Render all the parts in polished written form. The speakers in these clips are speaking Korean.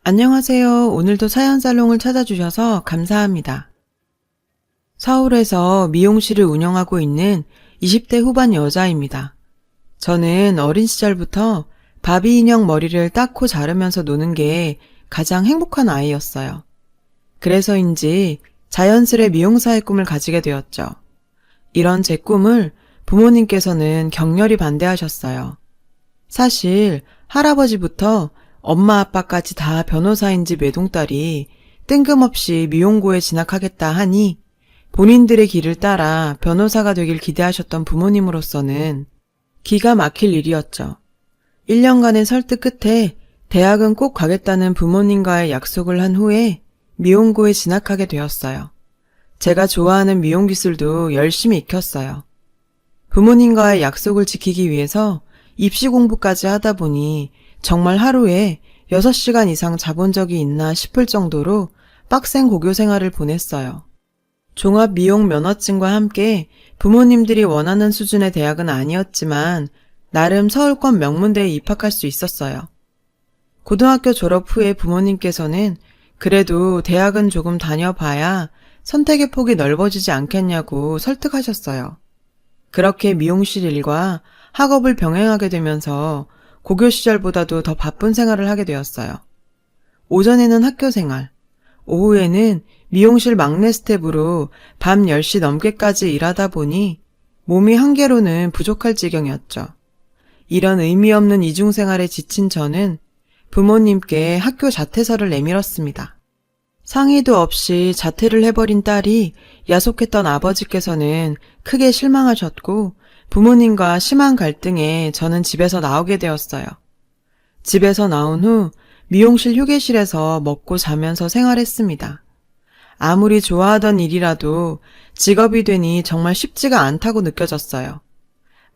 안녕하세요. 오늘도 사연살롱을 찾아주셔서 감사합니다. 서울에서 미용실을 운영하고 있는 20대 후반 여자입니다. 저는 어린 시절부터 바비 인형 머리를 닦고 자르면서 노는 게 가장 행복한 아이였어요. 그래서인지 자연스레 미용사의 꿈을 가지게 되었죠. 이런 제 꿈을 부모님께서는 격렬히 반대하셨어요. 사실 할아버지부터 엄마 아빠까지 다 변호사인 집 외동딸이 뜬금없이 미용고에 진학하겠다 하니 본인들의 길을 따라 변호사가 되길 기대하셨던 부모님으로서는 기가 막힐 일이었죠. 1년간의 설득 끝에 대학은 꼭 가겠다는 부모님과의 약속을 한 후에 미용고에 진학하게 되었어요. 제가 좋아하는 미용 기술도 열심히 익혔어요. 부모님과의 약속을 지키기 위해서 입시 공부까지 하다 보니 정말 하루에 6시간 이상 자본 적이 있나 싶을 정도로 빡센 고교 생활을 보냈어요. 종합 미용 면허증과 함께 부모님들이 원하는 수준의 대학은 아니었지만 나름 서울권 명문대에 입학할 수 있었어요. 고등학교 졸업 후에 부모님께서는 그래도 대학은 조금 다녀봐야 선택의 폭이 넓어지지 않겠냐고 설득하셨어요. 그렇게 미용실 일과 학업을 병행하게 되면서 고교 시절보다도 더 바쁜 생활을 하게 되었어요. 오전에는 학교 생활, 오후에는 미용실 막내 스텝으로 밤 10시 넘게까지 일하다 보니 몸이 한계로는 부족할 지경이었죠. 이런 의미 없는 이중생활에 지친 저는 부모님께 학교 자퇴서를 내밀었습니다. 상의도 없이 자퇴를 해버린 딸이 야속했던 아버지께서는 크게 실망하셨고 부모님과 심한 갈등에 저는 집에서 나오게 되었어요. 집에서 나온 후 미용실 휴게실에서 먹고 자면서 생활했습니다. 아무리 좋아하던 일이라도 직업이 되니 정말 쉽지가 않다고 느껴졌어요.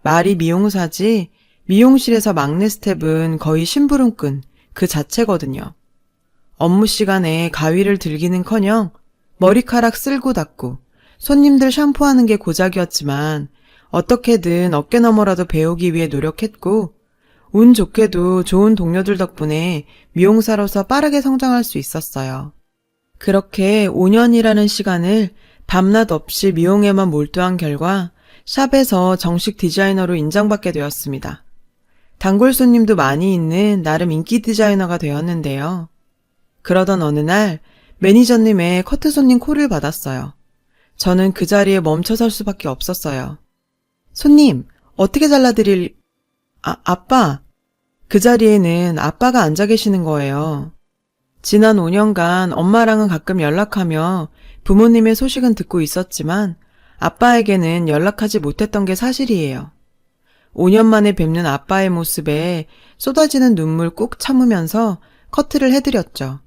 말이 미용사지 미용실에서 막내 스텝은 거의 심부름꾼 그 자체거든요. 업무 시간에 가위를 들기는커녕 머리카락 쓸고 닦고 손님들 샴푸하는 게 고작이었지만 어떻게든 어깨너머라도 배우기 위해 노력했고 운 좋게도 좋은 동료들 덕분에 미용사로서 빠르게 성장할 수 있었어요. 그렇게 5년이라는 시간을 밤낮 없이 미용에만 몰두한 결과 샵에서 정식 디자이너로 인정받게 되었습니다. 단골 손님도 많이 있는 나름 인기 디자이너가 되었는데요. 그러던 어느 날 매니저님의 커트 손님 콜을 받았어요. 저는 그 자리에 멈춰 설 수밖에 없었어요. 손님, 어떻게 잘라드릴... 아빠. 그 자리에는 아빠가 앉아 계시는 거예요. 지난 5년간 엄마랑은 가끔 연락하며 부모님의 소식은 듣고 있었지만 아빠에게는 연락하지 못했던 게 사실이에요. 5년 만에 뵙는 아빠의 모습에 쏟아지는 눈물 꾹 참으면서 커트를 해드렸죠.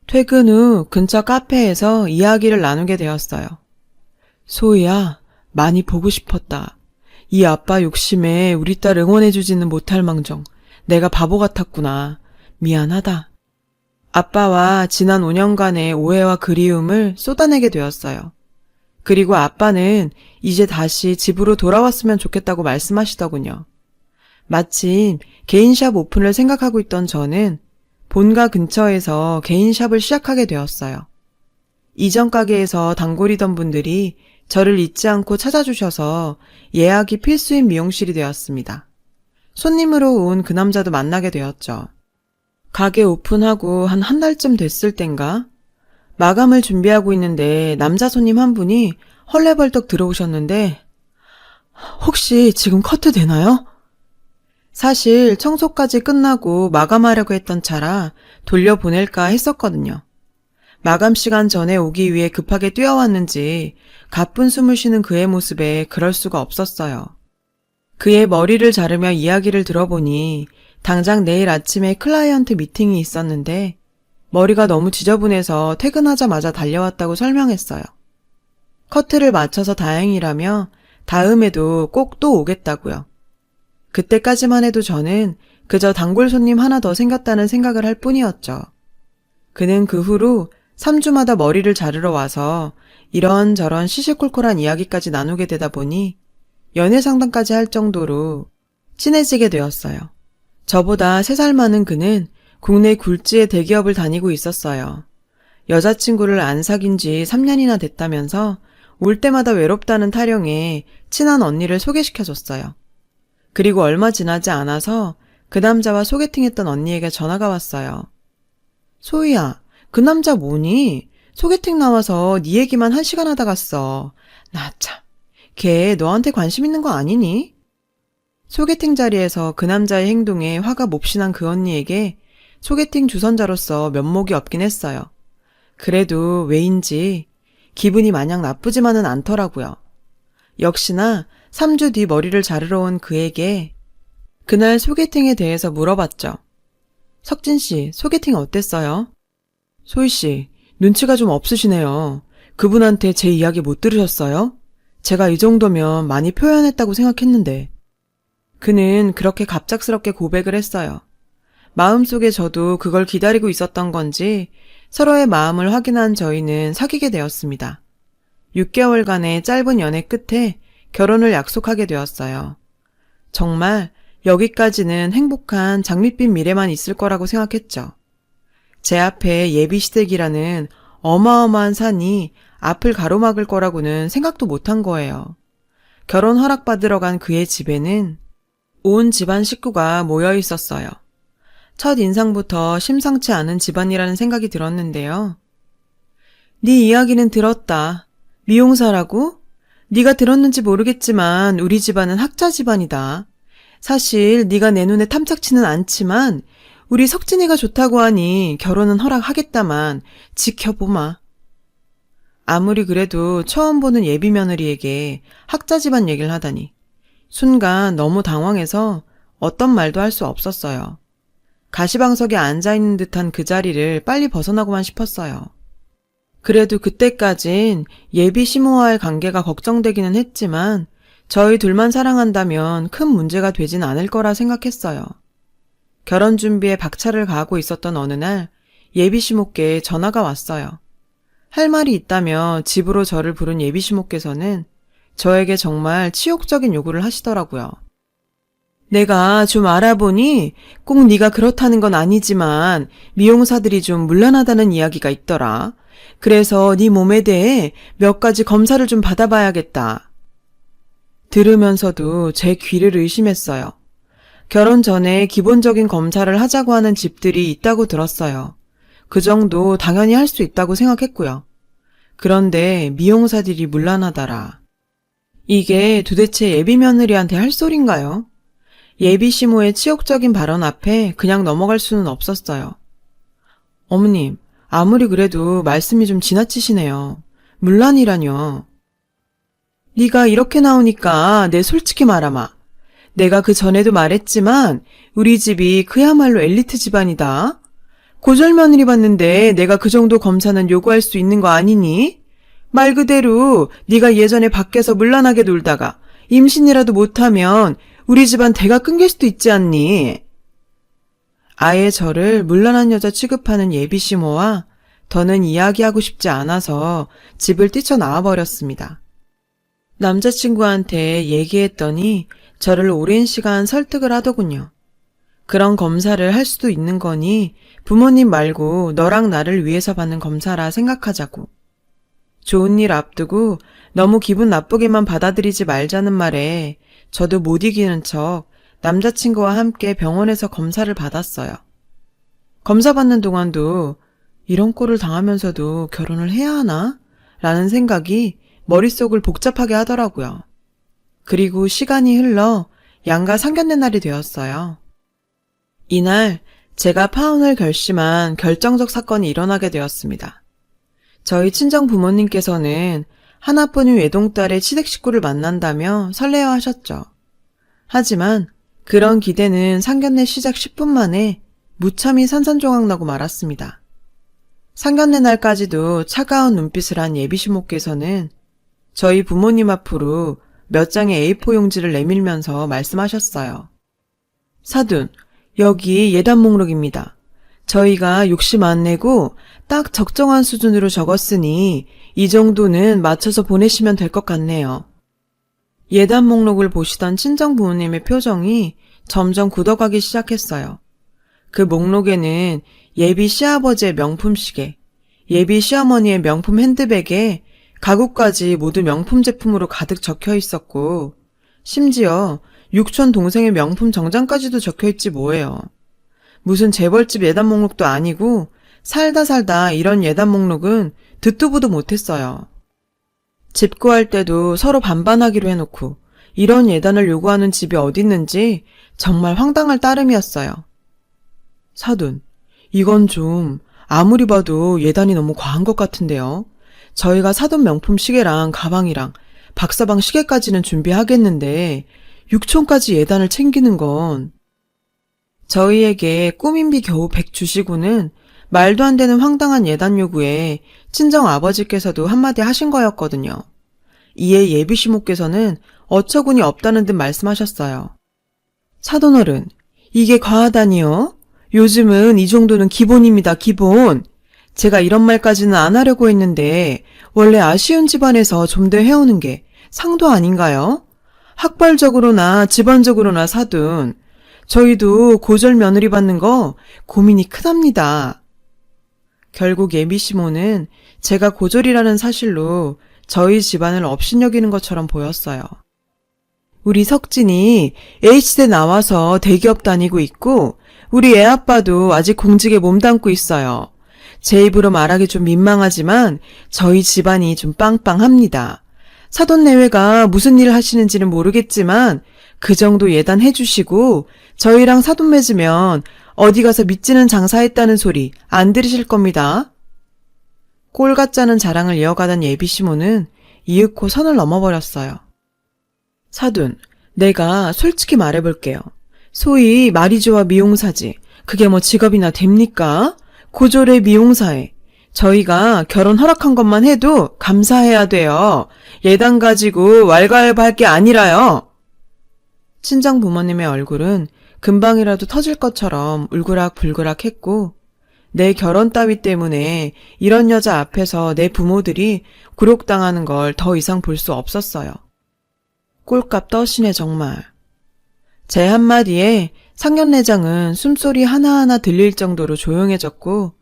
퇴근 후 근처 카페에서 이야기를 나누게 되었어요. 소희야, 많이 보고 싶었다. 이 아빠 욕심에 우리 딸 응원해주지는 못할 망정 내가 바보 같았구나. 미안하다. 아빠와 지난 5년간의 오해와 그리움을 쏟아내게 되었어요. 그리고 아빠는 이제 다시 집으로 돌아왔으면 좋겠다고 말씀하시더군요. 마침 개인샵 오픈을 생각하고 있던 저는 본가 근처에서 개인샵을 시작하게 되었어요. 이전 가게에서 단골이던 분들이 저를 잊지 않고 찾아주셔서 예약이 필수인 미용실이 되었습니다. 손님으로 온 그 남자도 만나게 되었죠. 가게 오픈하고 한 달쯤 됐을 땐가? 마감을 준비하고 있는데 남자 손님 한 분이 헐레벌떡 들어오셨는데 혹시 지금 커트 되나요? 사실 청소까지 끝나고 마감하려고 했던 차라 돌려보낼까 했었거든요. 마감 시간 전에 오기 위해 급하게 뛰어왔는지 가쁜 숨을 쉬는 그의 모습에 그럴 수가 없었어요. 그의 머리를 자르며 이야기를 들어보니 당장 내일 아침에 클라이언트 미팅이 있었는데 머리가 너무 지저분해서 퇴근하자마자 달려왔다고 설명했어요. 커트를 마쳐서 다행이라며 다음에도 꼭 또 오겠다고요. 그때까지만 해도 저는 그저 단골 손님 하나 더 생겼다는 생각을 할 뿐이었죠. 그는 그 후로 3주마다 머리를 자르러 와서 이런저런 시시콜콜한 이야기까지 나누게 되다 보니 연애 상담까지 할 정도로 친해지게 되었어요. 저보다 3살 많은 그는 국내 굴지의 대기업을 다니고 있었어요. 여자친구를 안 사귄 지 3년이나 됐다면서 올 때마다 외롭다는 타령에 친한 언니를 소개시켜줬어요. 그리고 얼마 지나지 않아서 그 남자와 소개팅했던 언니에게 전화가 왔어요. 소희야, 그 남자 뭐니? 소개팅 나와서 네 얘기만 1시간 하다 갔어. 나 참, 걔 너한테 관심 있는 거 아니니? 소개팅 자리에서 그 남자의 행동에 화가 몹시 난 그 언니에게 소개팅 주선자로서 면목이 없긴 했어요. 그래도 왜인지 기분이 마냥 나쁘지만은 않더라고요. 역시나 3주 뒤 머리를 자르러 온 그에게 그날 소개팅에 대해서 물어봤죠. 석진 씨, 소개팅 어땠어요? 소희 씨, 눈치가 좀 없으시네요. 그분한테 제 이야기 못 들으셨어요? 제가 이 정도면 많이 표현했다고 생각했는데. 그는 그렇게 갑작스럽게 고백을 했어요. 마음속에 저도 그걸 기다리고 있었던 건지 서로의 마음을 확인한 저희는 사귀게 되었습니다. 6개월간의 짧은 연애 끝에 결혼을 약속하게 되었어요. 정말 여기까지는 행복한 장밋빛 미래만 있을 거라고 생각했죠. 제 앞에 예비시댁이라는 어마어마한 산이 앞을 가로막을 거라고는 생각도 못한 거예요. 결혼 허락받으러 간 그의 집에는 온 집안 식구가 모여 있었어요. 첫 인상부터 심상치 않은 집안이라는 생각이 들었는데요. 네 이야기는 들었다. 미용사라고? 네가 들었는지 모르겠지만 우리 집안은 학자 집안이다. 사실 네가 내 눈에 탐탁치는 않지만 우리 석진이가 좋다고 하니 결혼은 허락하겠다만 지켜보마. 아무리 그래도 처음 보는 예비 며느리에게 학자 집안 얘기를 하다니 순간 너무 당황해서 어떤 말도 할 수 없었어요. 가시방석에 앉아있는 듯한 그 자리를 빨리 벗어나고만 싶었어요. 그래도 그때까진 예비 시모와의 관계가 걱정되기는 했지만 저희 둘만 사랑한다면 큰 문제가 되진 않을 거라 생각했어요. 결혼 준비에 박차를 가하고 있었던 어느 날 예비 시모께 전화가 왔어요. 할 말이 있다며 집으로 저를 부른 예비 시모께서는 저에게 정말 치욕적인 요구를 하시더라고요. 내가 좀 알아보니 꼭 네가 그렇다는 건 아니지만 미용사들이 좀 문란하다는 이야기가 있더라. 그래서 네 몸에 대해 몇 가지 검사를 좀 받아봐야겠다. 들으면서도 제 귀를 의심했어요. 결혼 전에 기본적인 검사를 하자고 하는 집들이 있다고 들었어요. 그 정도 당연히 할 수 있다고 생각했고요. 그런데 미용사들이 문란하더라. 이게 도대체 예비 며느리한테 할 소린가요? 예비 시모의 치욕적인 발언 앞에 그냥 넘어갈 수는 없었어요. 어머님, 아무리 그래도 말씀이 좀 지나치시네요. 문란이라뇨. 네가 이렇게 나오니까 내 솔직히 말아마. 내가 그 전에도 말했지만 우리 집이 그야말로 엘리트 집안이다. 고졸 며느리 봤는데 내가 그 정도 검사는 요구할 수 있는 거 아니니? 말 그대로 네가 예전에 밖에서 문란하게 놀다가 임신이라도 못하면 우리 집안 대가 끊길 수도 있지 않니? 아예 저를 문란한 여자 취급하는 예비 시모와 더는 이야기하고 싶지 않아서 집을 뛰쳐나와 버렸습니다. 남자친구한테 얘기했더니 저를 오랜 시간 설득을 하더군요. 그런 검사를 할 수도 있는 거니 부모님 말고 너랑 나를 위해서 받는 검사라 생각하자고. 좋은 일 앞두고 너무 기분 나쁘게만 받아들이지 말자는 말에 저도 못 이기는 척 남자친구와 함께 병원에서 검사를 받았어요. 검사 받는 동안도 이런 꼴을 당하면서도 결혼을 해야 하나? 라는 생각이 머릿속을 복잡하게 하더라고요. 그리고 시간이 흘러 양가 상견례 날이 되었어요. 이날 제가 파혼을 결심한 결정적 사건이 일어나게 되었습니다. 저희 친정 부모님께서는 하나뿐인 외동딸의 시댁 식구를 만난다며 설레어 하셨죠. 하지만 그런 기대는 상견례 시작 10분 만에 무참히 산산조각 나고 말았습니다. 상견례 날까지도 차가운 눈빛을 한 예비시모께서는 저희 부모님 앞으로 몇 장의 A4 용지를 내밀면서 말씀하셨어요. 사돈, 여기 예단 목록입니다. 저희가 욕심 안 내고 딱 적정한 수준으로 적었으니 이 정도는 맞춰서 보내시면 될 것 같네요. 예단 목록을 보시던 친정 부모님의 표정이 점점 굳어가기 시작했어요. 그 목록에는 예비 시아버지의 명품 시계, 예비 시어머니의 명품 핸드백에 가구까지 모두 명품 제품으로 가득 적혀 있었고, 심지어 육촌 동생의 명품 정장까지도 적혀 있지 뭐예요. 무슨 재벌집 예단 목록도 아니고 살다 이런 예단 목록은 듣도 보도 못했어요. 집 구할 때도 서로 반반하기로 해놓고 이런 예단을 요구하는 집이 어딨는지 정말 황당할 따름이었어요. 사돈, 이건 좀 아무리 봐도 예단이 너무 과한 것 같은데요. 저희가 사돈 명품 시계랑 가방이랑 박서방 시계까지는 준비하겠는데 육촌까지 예단을 챙기는 건 저희에게 꾸민비 겨우 100 주시고는 말도 안 되는 황당한 예단 요구에 친정 아버지께서도 한마디 하신 거였거든요. 이에 예비시모께서는 어처구니 없다는 듯 말씀하셨어요. 사돈어른, 이게 과하다니요? 요즘은 이 정도는 기본입니다, 기본. 제가 이런 말까지는 안 하려고 했는데 원래 아쉬운 집안에서 좀 더 해오는 게 상도 아닌가요? 학벌적으로나 집안적으로나 사돈, 저희도 고절 며느리 받는 거 고민이 크답니다. 결국 예비시모는 제가 고졸이라는 사실로 저희 집안을 업신여기는 것처럼 보였어요. 우리 석진이 H대 나와서 대기업 다니고 있고 우리 애아빠도 아직 공직에 몸담고 있어요. 제 입으로 말하기 좀 민망하지만 저희 집안이 좀 빵빵합니다. 사돈 내외가 무슨 일을 하시는지는 모르겠지만 그 정도 예단해 주시고 저희랑 사돈 맺으면 어디 가서 밑지는 장사했다는 소리 안 들으실 겁니다. 꼴 같자는 자랑을 이어가던 예비시모는 이윽고 선을 넘어버렸어요. 사돈, 내가 솔직히 말해볼게요. 소위 마리조아 미용사지. 그게 뭐 직업이나 됩니까? 고졸의 미용사에. 저희가 결혼 허락한 것만 해도 감사해야 돼요. 예단 가지고 왈가왈부할 게 아니라요. 친정 부모님의 얼굴은 금방이라도 터질 것처럼 울그락불그락 했고 내 결혼 따위 때문에 이런 여자 앞에서 내 부모들이 굴욕당하는 걸 더 이상 볼 수 없었어요. 꼴값 떠시네 정말. 제 한마디에 상견례장은 숨소리 하나하나 들릴 정도로 조용해졌고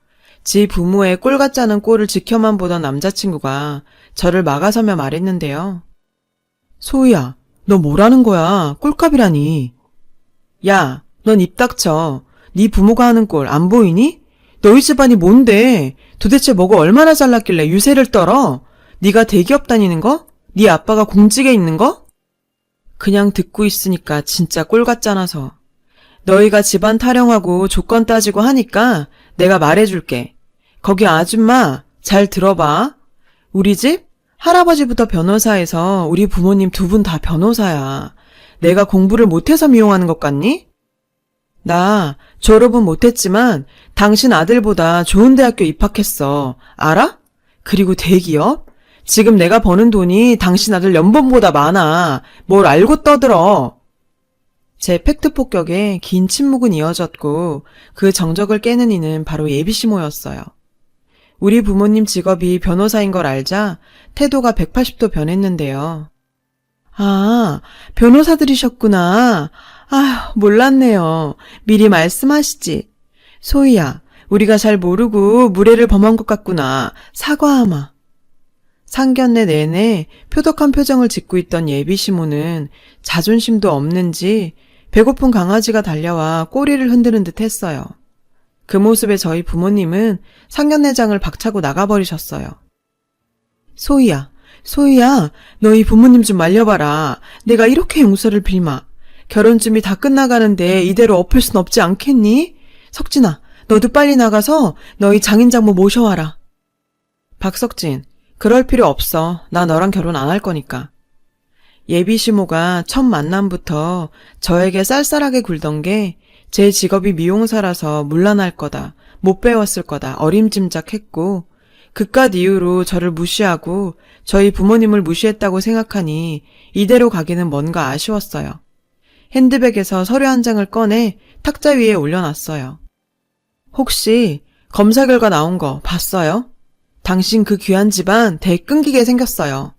지 부모의 꼴 같지 않은 꼴을 지켜만 보던 남자친구가 저를 막아서며 말했는데요. 소희야, 너 뭐라는 거야? 꼴값이라니. 야, 넌 입 닥쳐. 네 부모가 하는 꼴 안 보이니? 너희 집안이 뭔데? 도대체 뭐가 얼마나 잘났길래 유세를 떨어? 네가 대기업 다니는 거? 네 아빠가 공직에 있는 거? 그냥 듣고 있으니까 진짜 꼴 같잖아서. 너희가 집안 타령하고 조건 따지고 하니까 내가 말해줄게. 거기 아줌마 잘 들어봐. 우리 집 할아버지부터 변호사해서 우리 부모님 두 분 다 변호사야. 내가 공부를 못해서 미용하는 것 같니? 나 졸업은 못했지만 당신 아들보다 좋은 대학교 입학했어. 알아? 그리고 대기업? 지금 내가 버는 돈이 당신 아들 연봉보다 많아. 뭘 알고 떠들어. 제 팩트 폭격에 긴 침묵은 이어졌고 그 정적을 깨는 이는 바로 예비시모였어요. 우리 부모님 직업이 변호사인 걸 알자 태도가 180도 변했는데요. 아, 변호사들이셨구나. 아휴, 몰랐네요. 미리 말씀하시지. 소희야, 우리가 잘 모르고 무례를 범한 것 같구나. 사과하마. 상견례 내내 표독한 표정을 짓고 있던 예비시모는 자존심도 없는지 배고픈 강아지가 달려와 꼬리를 흔드는 듯 했어요. 그 모습에 저희 부모님은 상견례장을 박차고 나가버리셨어요. 소희야, 너희 부모님 좀 말려봐라. 내가 이렇게 용서를 빌마. 결혼 준비 다 끝나가는데 이대로 엎을 순 없지 않겠니? 석진아, 너도 빨리 나가서 너희 장인장모 모셔와라. 박석진, 그럴 필요 없어. 나 너랑 결혼 안 할 거니까. 예비시모가 첫 만남부터 저에게 쌀쌀하게 굴던 게 제 직업이 미용사라서 물러날 거다, 못 배웠을 거다 어림짐작했고 그깟 이유로 저를 무시하고 저희 부모님을 무시했다고 생각하니 이대로 가기는 뭔가 아쉬웠어요. 핸드백에서 서류 한 장을 꺼내 탁자 위에 올려놨어요. 혹시 검사 결과 나온 거 봤어요? 당신 그 귀한 집안 대 끊기게 생겼어요.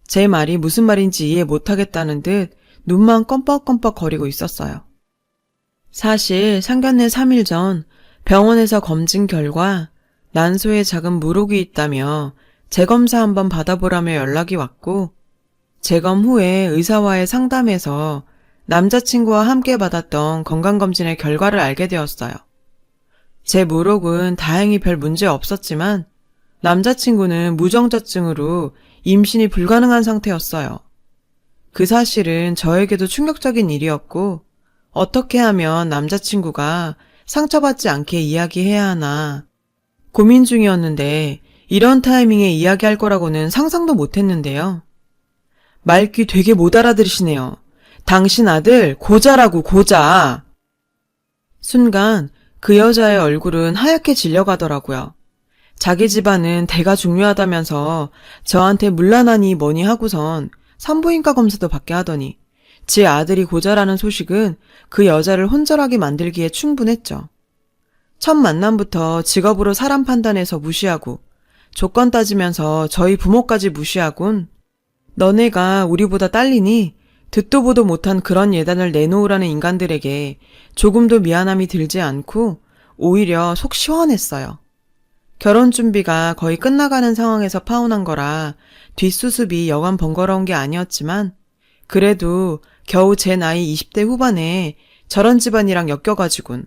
제 말이 무슨 말인지 이해 못하겠다는 듯 눈만 껌뻑껌뻑 거리고 있었어요. 사실 상견례 3일 전 병원에서 검진 결과 난소에 작은 물혹이 있다며 재검사 한번 받아보라며 연락이 왔고, 재검 후에 의사와의 상담에서 남자친구와 함께 받았던 건강검진의 결과를 알게 되었어요. 제 물혹은 다행히 별 문제 없었지만 남자친구는 무정자증으로 임신이 불가능한 상태였어요. 그 사실은 저에게도 충격적인 일이었고, 어떻게 하면 남자친구가 상처받지 않게 이야기해야 하나 고민 중이었는데, 이런 타이밍에 이야기할 거라고는 상상도 못했는데요. 말귀 되게 못 알아들으시네요. 당신 아들 고자라고, 고자. 순간 그 여자의 얼굴은 하얗게 질려가더라고요. 자기 집안은 대가 중요하다면서 저한테 물란하니 뭐니 하고선 산부인과 검사도 받게 하더니 제 아들이 고자라는 소식은 그 여자를 혼절하게 만들기에 충분했죠. 첫 만남부터 직업으로 사람 판단해서 무시하고 조건 따지면서 저희 부모까지 무시하곤 너네가 우리보다 딸리니 듣도 보도 못한 그런 예단을 내놓으라는 인간들에게 조금도 미안함이 들지 않고 오히려 속 시원했어요. 결혼 준비가 거의 끝나가는 상황에서 파혼한 거라 뒷수습이 여간 번거로운 게 아니었지만 그래도 겨우 제 나이 20대 후반에 저런 집안이랑 엮여가지군.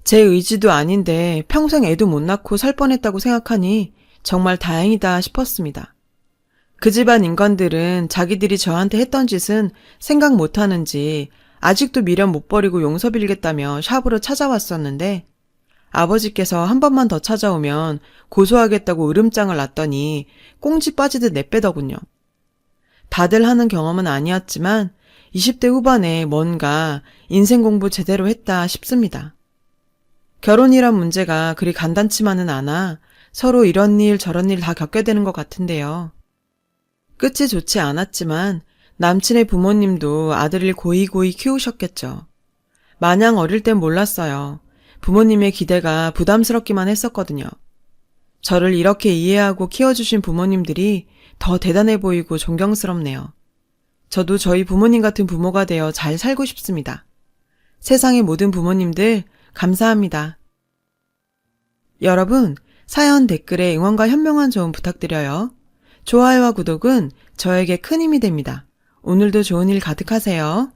제 의지도 아닌데 평생 애도 못 낳고 살 뻔했다고 생각하니 정말 다행이다 싶었습니다. 그 집안 인간들은 자기들이 저한테 했던 짓은 생각 못하는지 아직도 미련 못 버리고 용서 빌겠다며 샵으로 찾아왔었는데 아버지께서 한 번만 더 찾아오면 고소하겠다고 으름장을 놨더니 꽁지 빠지듯 내빼더군요. 다들 하는 경험은 아니었지만 20대 후반에 뭔가 인생 공부 제대로 했다 싶습니다. 결혼이란 문제가 그리 간단치만은 않아 서로 이런 일 저런 일 다 겪게 되는 것 같은데요. 끝이 좋지 않았지만 남친의 부모님도 아들을 고이고이 키우셨겠죠. 마냥 어릴 땐 몰랐어요. 부모님의 기대가 부담스럽기만 했었거든요. 저를 이렇게 이해하고 키워주신 부모님들이 더 대단해 보이고 존경스럽네요. 저도 저희 부모님 같은 부모가 되어 잘 살고 싶습니다. 세상의 모든 부모님들 감사합니다. 여러분, 사연 댓글에 응원과 현명한 조언 부탁드려요. 좋아요와 구독은 저에게 큰 힘이 됩니다. 오늘도 좋은 일 가득하세요.